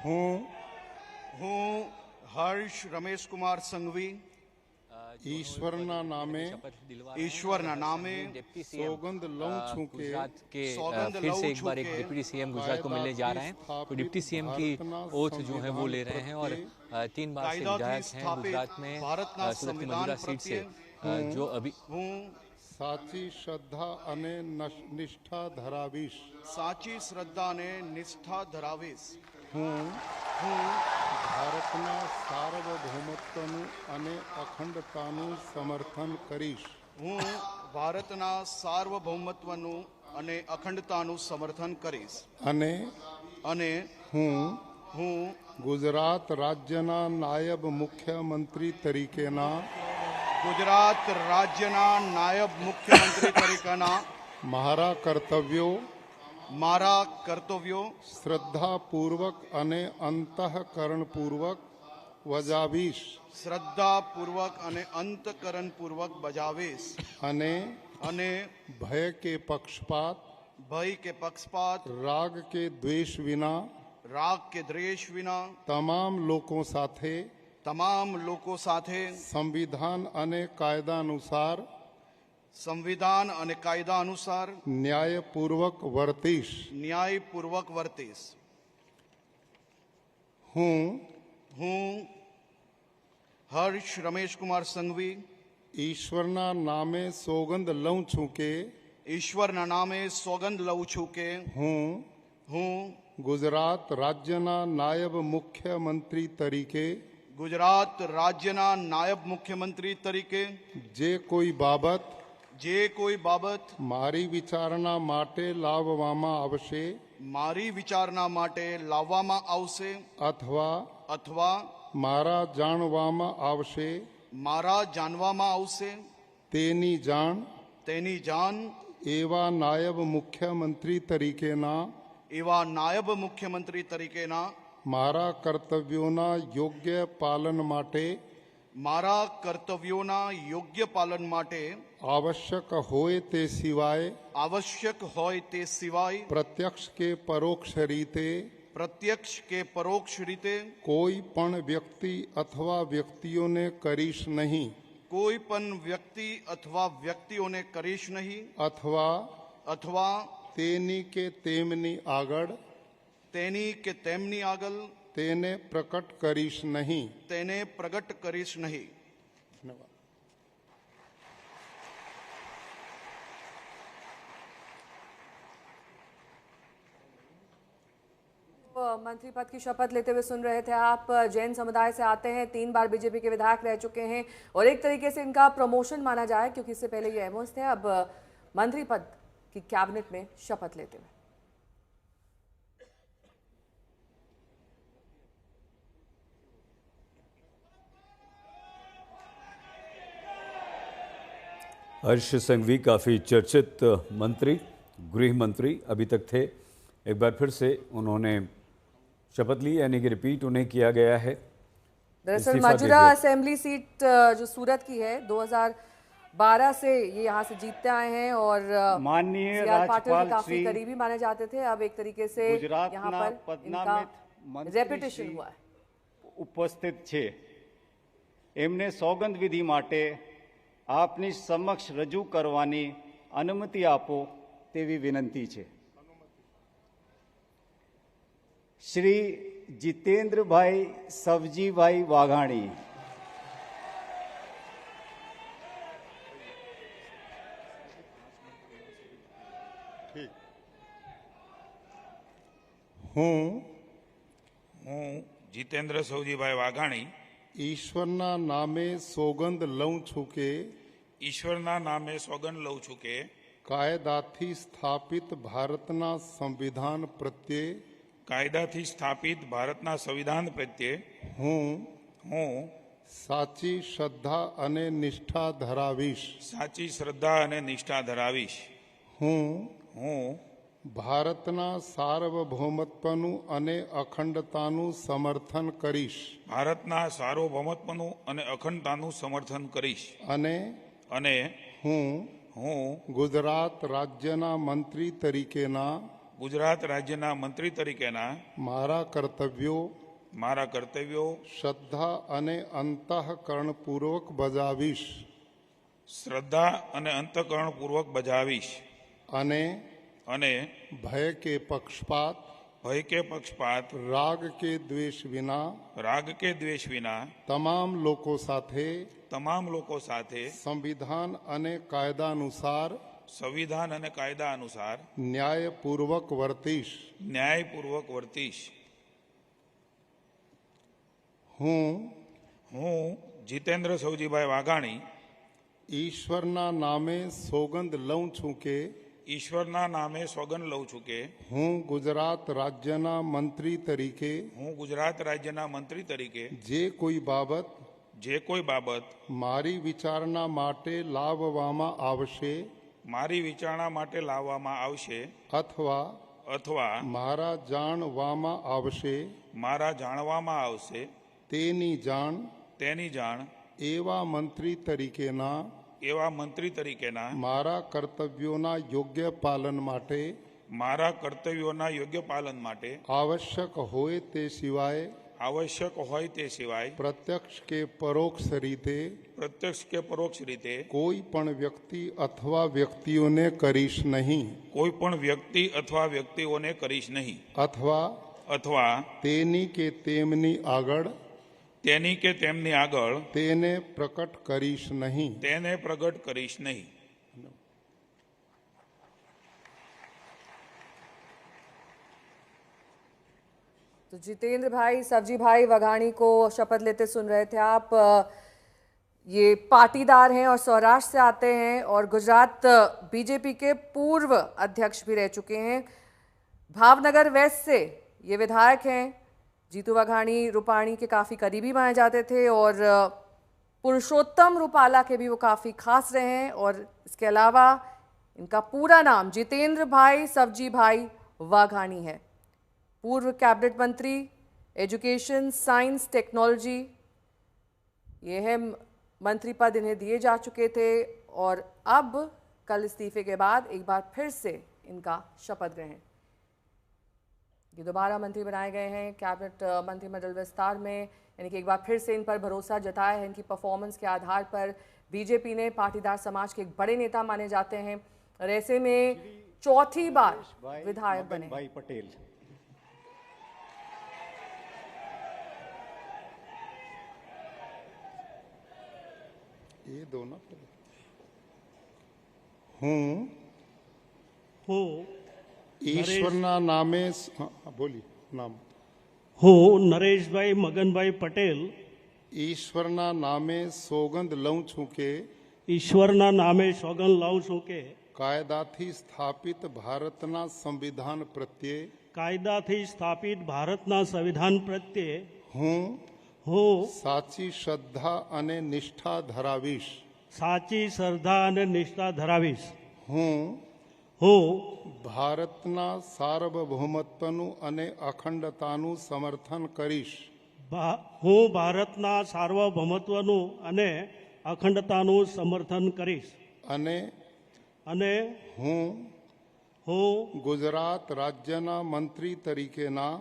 હું હર્ષ રમેશ કુમાર સંઘવી ईश्वरना नामे सौगंध लऊं छूं के फिर से एक बार एक डिप्टी सीएम गुजरात को मिलने जा रहे हैं। तो डिप्टी सीएम की ओथ जो है वो ले रहे हैं और 3 बार से विधायक हैं गुजरात में सूरत की मौजूदा सीट से जो अभी साची श्रद्धा अने निष्ठा धरावीश साची श्रद्धा ने निष्ठा धरावीश हूँ भारतना सार्वभौमत्वनु अने अखंडतानु समर्थन करीश हूँ भारतना सार्वभौमत्वनु अने अखंडतानु समर्थन करीश अने हूँ गुजरात राज्यना नायब मुख्यमंत्री तरीकेना गुजरात राज्यना नायब मुख्यमंत्री तरीकेना मारा कर्तव्यो श्रद्धापूर्वक अने अंतःकरणपूर्वक वजावीश श्रद्धापूर्वक अने अंतःकरणपूर्वक बजावीश अने भय के पक्षपात राग के द्वेष विना तमाम लोगों साथे संविधान अने कायदा अनुसार न्यायपूर्वक वर्तीश हूँ हर्ष रमेश कुमार संघवी ईश्वरना नामे सौगंध लऊं छूं के हूँ गुजरात राज्यना नायब मुख्यमंत्री तरीके जे कोई बाबत मारी विचारणा माटे लाववामां आवशे अथवा मारा जानवामां आवशे तेनी जाण एवा नायब मुख्यमंत्री तरीकेना मारा कर्तव्योना योग्य पालन माटे आवश्यक होय ते सिवाय प्रत्यक्ष के परोक्ष रीते कोई पण व्यक्ति अथवा व्यक्तियों करीश नहीं अथवा तेनी के तेमनी आगळ तेने प्रकट करीश नहीं धन्यवाद। मंत्री पद की शपथ लेते हुए सुन रहे थे आप। जैन समुदाय से आते हैं, 3 बार बीजेपी के विधायक रह चुके हैं और एक तरीके से इनका प्रमोशन माना जाए क्योंकि इससे पहले ये एमओस थे। अब मंत्री पद की कैबिनेट में शपथ लेते हुए हर्ष संघवी काफ़ी चर्चित मंत्री, गृह मंत्री अभी तक थे। एक बार फिर से उन्होंने शपथ ली, यानी कि रिपीट उन्हें किया गया है। दरअसल मजूरा असेंबली सीट जो सूरत की है 2012 से ये यहाँ से जीतते आए हैं और माननीय पाटिल के काफी करीबी माने जाते थे। अब एक तरीके से यहाँ पर इनका रेपुटेशन हुआ है। उपस्थित छे एमने सौगंध विधि माटे आपनी समक्ष रजू करवानी अनुमति आपो तेवी विनंती छे। श्री जितेंद्र भाई सवजी भाई वाघाणी। हूँ जितेंद्र सवजी भाई वाघाणी ईश्वरना नामे सौगंध लऊं छूं के कायदाथी स्थापित भारतना संविधान प्रत्ये हूँ साची श्रद्धा अने निष्ठा धरावीश हूँ भारतना सार्वभौमत्वनु अने अखंडतानु समर्थन करीश अने हूँ गुजरात राज्यना मंत्री तरीकेना ગુજરાત રાજ્યના મંત્રી તરીકેના મારા કર્તવ્યો શ્રદ્ધા અને અંતઃકરણપૂર્વક બજાવીશ શ્રદ્ધા અને અંતઃકરણપૂર્વક બજાવીશ અને અને ભય કે પક્ષપાત રાગ કે દ્વેષ વિના તમામ લોકો સાથે સંવિધાન અને કાયદા અનુસાર ન્યાયપૂર્વક વર્તીશ હું જીતેન્દ્ર સૌજીભાઈ વાઘાણી ઈશ્વરના નામે સોગંદ લઉં છું કે હું ગુજરાત રાજ્યના મંત્રી તરીકે જે કોઈ બાબત મારી વિચારણા માટે લાવવામાં આવશે અથવા મારા જાણવામાં આવશે તેની જાણ એવા મંત્રી તરીકેના મારા કર્તવ્યોના યોગ્ય પાલન માટે આવશ્યક હોય તે સિવાય પ્રત્યક્ષ કે પરોક્ષ રીતે કોઈ પણ વ્યક્તિ અથવા વ્યક્તિઓને કરીશ નહીં અથવા તેની કે તેમની આગળ તેને પ્રકટ કરીશ નહીં तो जितेंद्र भाई सब्जी भाई वाघाणी को शपथ लेते सुन रहे थे आप। ये पाटीदार हैं और सौराष्ट्र से आते हैं और गुजरात बीजेपी के पूर्व अध्यक्ष भी रह चुके हैं। भावनगर वेस्ट से ये विधायक हैं। जीतू वाघाणी रूपाणी के काफ़ी करीबी माने जाते थे और पुरुषोत्तम रूपाला के भी वो काफ़ी खास रहे हैं। और इसके अलावा इनका पूरा नाम जितेंद्र भाई सब्जी भाई वाघाणी है। पूर्व कैबिनेट मंत्री, एजुकेशन, साइंस, टेक्नोलॉजी, ये है मंत्री पद इन्हें दिए जा चुके थे और अब कल इस्तीफे के बाद एक बार फिर से इनका शपथ ग्रहण। ये दोबारा मंत्री बनाए गए हैं कैबिनेट मंत्रिमंडल विस्तार में, यानी कि एक बार फिर से इन पर भरोसा जताया है। इनकी परफॉर्मेंस के आधार पर बीजेपी ने पाटीदार समाज के एक बड़े नेता माने जाते हैं और ऐसे में चौथी बार विधायक बने। भाई पटेल ये दोनों હું ઈશ્વરના નામે હું નરેશભાઈ મગનભાઈ પટેલ ઈશ્વરના નામે સોગંદ લઉં છું કે ઈશ્વરના નામે સોગંદ લઉં છું કે કાયદાથી સ્થાપિત ભારતના સંવિધાન પ્રત્યે હું સાચી શ્રદ્ધા અને નિષ્ઠા ધરાવીશ હું ભારતના સાર્વભૌમત્વનું અને અખંડતાનું સમર્થન કરીશ અને હું ગુજરાત રાજ્યના મંત્રી તરીકેના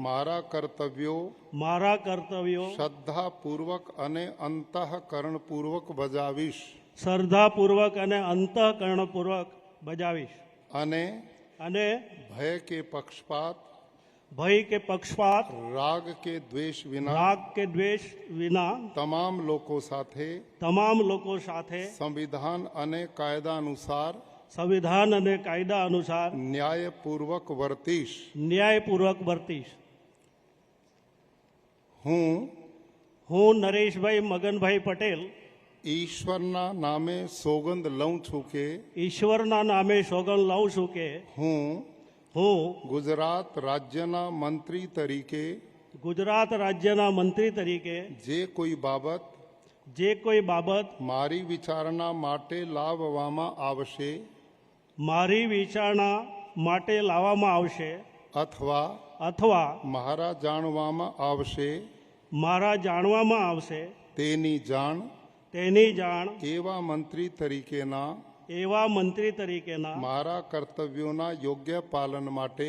મારા કર્તવ્યો શ્રદ્ધાપૂર્વક અને અંતઃકરણપૂર્વક બજાવીશ અને ભય કે પક્ષપાત રાગ કે દ્વેષ વિના તમામ લોકો સાથે સંવિધાન અને કાયદા અનુસાર ન્યાયપૂર્વક વર્તીશ હું નરેશભાઈ મગનભાઈ પટેલ ઈશ્વરના નામે સોગંદ લઉં છું કે હું ગુજરાત રાજ્યના મંત્રી તરીકે જે કોઈ બાબત મારી વિચારણા માટે લાવવામાં આવશે અથવા મારા જાણવામાં આવશે તેની જાણ એવા મંત્રી એવા મંત્રી તરીકેના મારા કર્તવ્યોના યોગ્ય પાલન માટે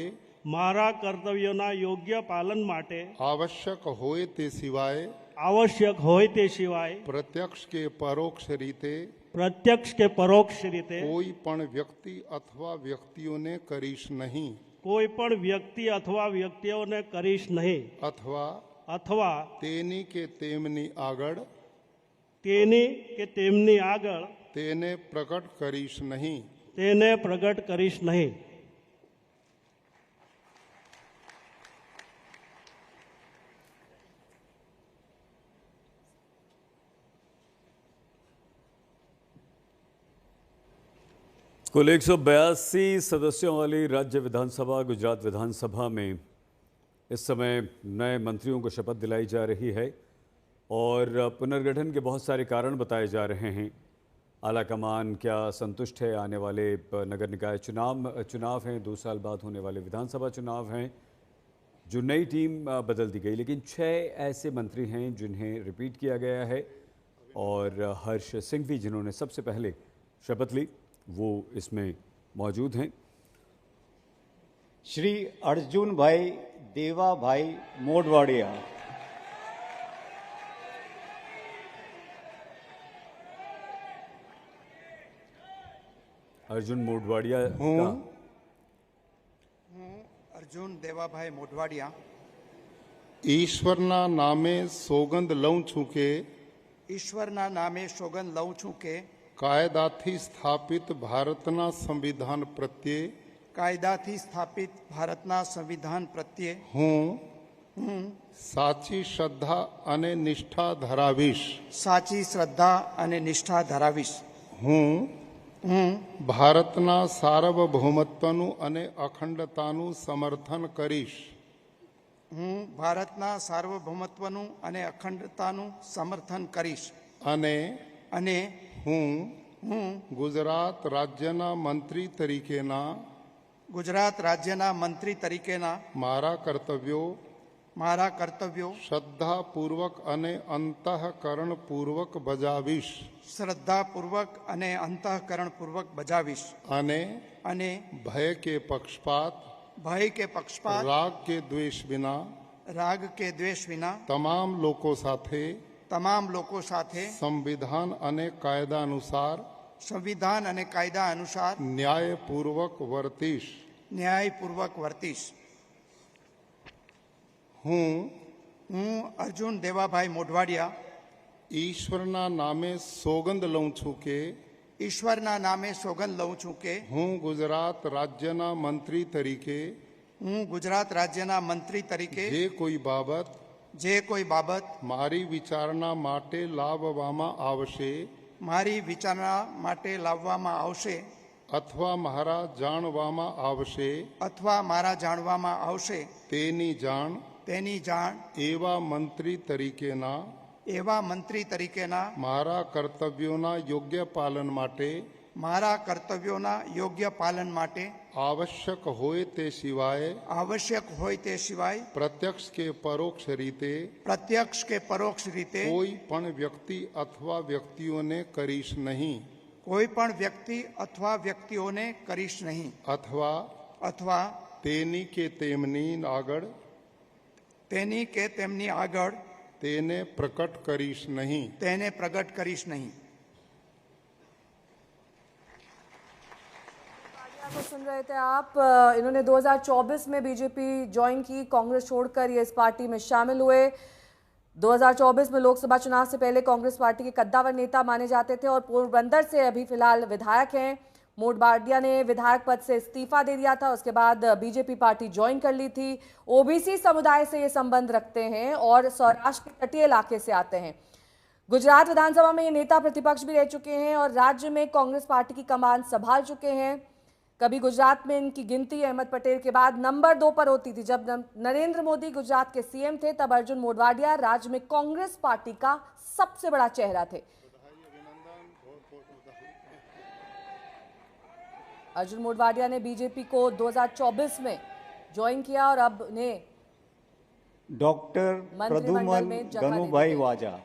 મારા કર્તવ્યોના યોગ્ય પાલન માટે આવશ્યક હોય તે સિવાય આવશ્યક હોય તે સિવાય પ્રત્યક્ષ કે પરોક્ષ રીતે પ્રત્યક્ષ કે પરોક્ષ રીતે કોઈ પણ વ્યક્તિ અથવા વ્યક્તિઓને કરીશ નહીં કોઈ પણ વ્યક્તિ અથવા વ્યક્તિઓને કરીશ નહીં અથવા તેની કે તેમની આગળ તેની કે તેમની આગળ તેને પ્રગટ કરીશ નહીં તેને પ્રગટ કરીશ નહીં. कुल 182 सदस्यों वाली राज्य विधानसभा गुजरात विधानसभा में इस समय नए मंत्रियों को शपथ दिलाई जा रही है और पुनर्गठन के बहुत सारे कारण बताए जा रहे हैं. आलाकमान क्या संतुष्ट है? आने वाले नगर निकाय चुनाव हैं, 2 साल बाद होने वाले विधानसभा चुनाव हैं, जो नई टीम बदल दी गई, लेकिन 6 ऐसे मंत्री हैं जिन्हें रिपीट किया गया है और हर्ष सिंघवी जिन्होंने सबसे पहले शपथ ली वो इसमें मौजूद हैं. श्री अर्जुन भाई देवा भाई मोडवाडिया, अर्जुन मोडवाडिया હું અર્જુન દેવાભાઈ મોઢવાડિયા ઈશ્વરના નામે સોગંદ લઉં છું કે ઈશ્વરના નામે સોગંદ લઉં છું કે કાયદાથી સ્થાપિત ભારતના સંવિધાન પ્રત્યે કાયદાથી સ્થાપિત ભારતના સંવિધાન પ્રત્યે હું સાચી શ્રદ્ધા અને નિષ્ઠા ધરાવીશ. સાચી શ્રદ્ધા અને નિષ્ઠા ધરાવીશ. હું ભારતના સાર્વભૌમત્વનું અને અખંડતાનું સમર્થન કરીશ. હું ભારતના સાર્વભૌમત્વનું અને અખંડતાનું સમર્થન કરીશ. અને હું ગુજરાત રાજ્યના મંત્રી તરીકેના ગુજરાત રાજ્યના મંત્રી તરીકેના મારા કર્તવ્યો શ્રદ્ધાપૂર્વક અને અંતઃકરણપૂર્વક બજાવીશ. શ્રદ્ધાપૂર્વક અને અંતઃકરણપૂર્વક બજાવીશ. અને ભય કે પક્ષપાત રાગ કે દ્વેષ વિના તમામ લોકો સાથે સંવિધાન અને કાયદા અનુસાર ન્યાયપૂર્વક વર્તીશ. હું અર્જુન દેવાભાઈ મોઢવાડિયા ઈશ્વરના નામે સોગંદ લઉં છું કે ઈશ્વરના નામે સોગંદ લઉં છું કે હું ગુજરાત રાજ્યના મંત્રી તરીકે જે કોઈ બાબત મારી વિચારણા માટે લાવવામાં આવશે અથવા મારા જાણવામાં આવશે તેની જાણ એવા મંત્રી તરીકેના મારા કર્તવ્યોના યોગ્ય પાલન માટે આવશ્યક હોય તે સિવાય પ્રત્યક્ષ કે પરોક્ષ રીતે કોઈ પણ વ્યક્તિ અથવા વ્યક્તિઓને કરીશ નહીં અથવા તેની કે તેમની આગળ તેને प्रकट करीश नहीं. को सुन रहे थे आप. इन्होंने 2024 में बीजेपी ज्वाइन की, कांग्रेस छोड़कर ये इस पार्टी में शामिल हुए. 2024 में लोकसभा चुनाव से पहले कांग्रेस पार्टी के कद्दावर नेता माने जाते थे और पोरबंदर से अभी फिलहाल विधायक हैं. मोडवाडिया ने विधायक पद से इस्तीफा दे दिया था, उसके बाद बीजेपी पार्टी ज्वाइन कर ली थी. ओबीसी समुदाय से ये संबंध रखते हैं और सौराष्ट्र के तटीय इलाके से आते हैं. गुजरात विधानसभा में ये नेता प्रतिपक्ष भी रह चुके हैं और राज्य में कांग्रेस पार्टी की कमान संभाल चुके हैं. कभी गुजरात में इनकी गिनती अहमद पटेल के बाद नंबर 2 पर होती थी. जब नरेंद्र मोदी गुजरात के सीएम थे तब अर्जुन मोडवाडिया राज्य में कांग्रेस पार्टी का सबसे बड़ा चेहरा थे. अर्जुन मोडवाडिया ने बीजेपी को 2024 में ज्वाइन किया और अब उन्हें डॉक्टर प्रद्युमन गनुभाई वाजा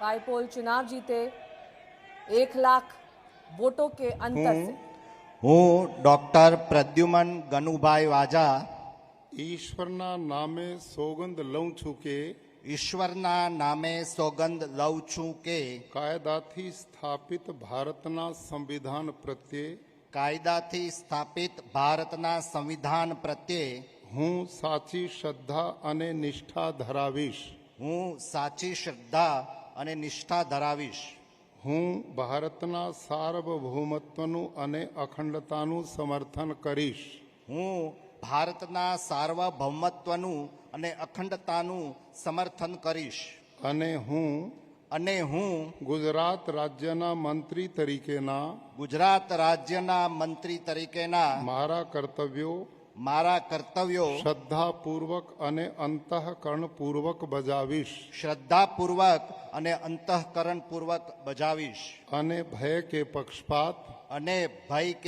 बाईपोल चुनाव जीते 1 लाख वोटों के अंतर से। હું ડોક્ટર પ્રદ્યુમન ગનુભાઈ વાજા ઈશ્વરના નામે સોગંદ લઉં છું કે ઈશ્વરના નામે સોગંદ લઉં છું કે કાયદાથી સ્થાપિત ભારતના સંવિધાન પ્રત્યે કાયદાથી સ્થાપિત ભારતના સંવિધાન પ્રત્યે હું સાચી શ્રદ્ધા અને નિષ્ઠા ધરાવીશ. હું સાચી શ્રદ્ધા અને નિષ્ઠા ધરાવીશ. હું ભારતના સાર્વભૌમત્વનું અને અખંડતાનું સમર્થન કરીશ. હું ભારતના સાર્વભૌમત્વનું અને અખંડતાનું સમર્થન કરીશ. અને હું ગુજરાત રાજ્યના મંત્રી તરીકેના ગુજરાત રાજ્યના મંત્રી તરીકેના મારા કર્તવ્યો શ્રદ્ધાપૂર્વક અને અંતઃકરણપૂર્વક બજાવીશ. શ્રદ્ધાપૂર્વક અને અંતઃકરણપૂર્વક બજાવીશ. અને ભય કે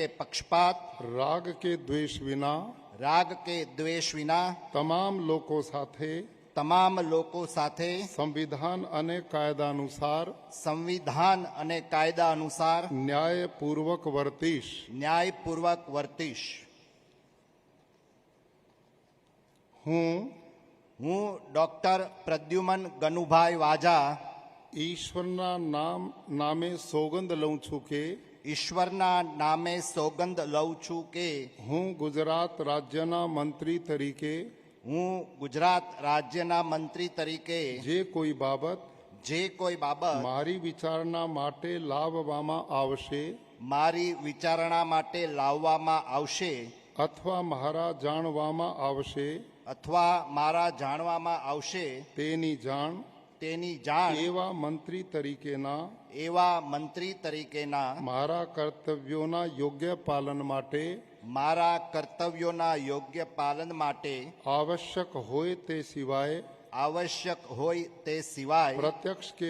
પક્ષપાત રાગ કે દ્વેષ વિના તમામ લોકો સાથે સંવિધાન અને કાયદા અનુસાર ન્યાયપૂર્વક વર્તીશ. હું ડોક્ટર પ્રદ્યુમન ગનુભાઈ વાજા ઈશ્વરના નામે સોગંદ લઉં છું કે ઈશ્વરના નામે સોગંદ લઉં છું કે હું ગુજરાત રાજ્યના મંત્રી તરીકે જે કોઈ બાબત મારી વિચારણા માટે લાવવામાં આવશે અથવા મારા જાણવામાં આવશે તેની જાણ એવા મંત્રી તરીકેના મારા કર્તવ્યોના યોગ્ય પાલન માટે આવશ્યક હોય તે સિવાય પ્રત્યક્ષ કે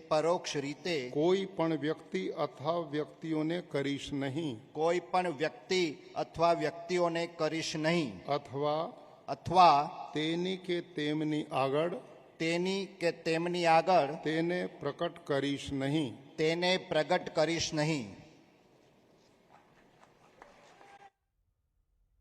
પરોક્ષ રીતે કોઈ પણ વ્યક્તિ અથવા વ્યક્તિઓને કરીશ નહીં અથવા તેની કે તેમની આગળ તેને પ્રગટ કરીશ નહીં.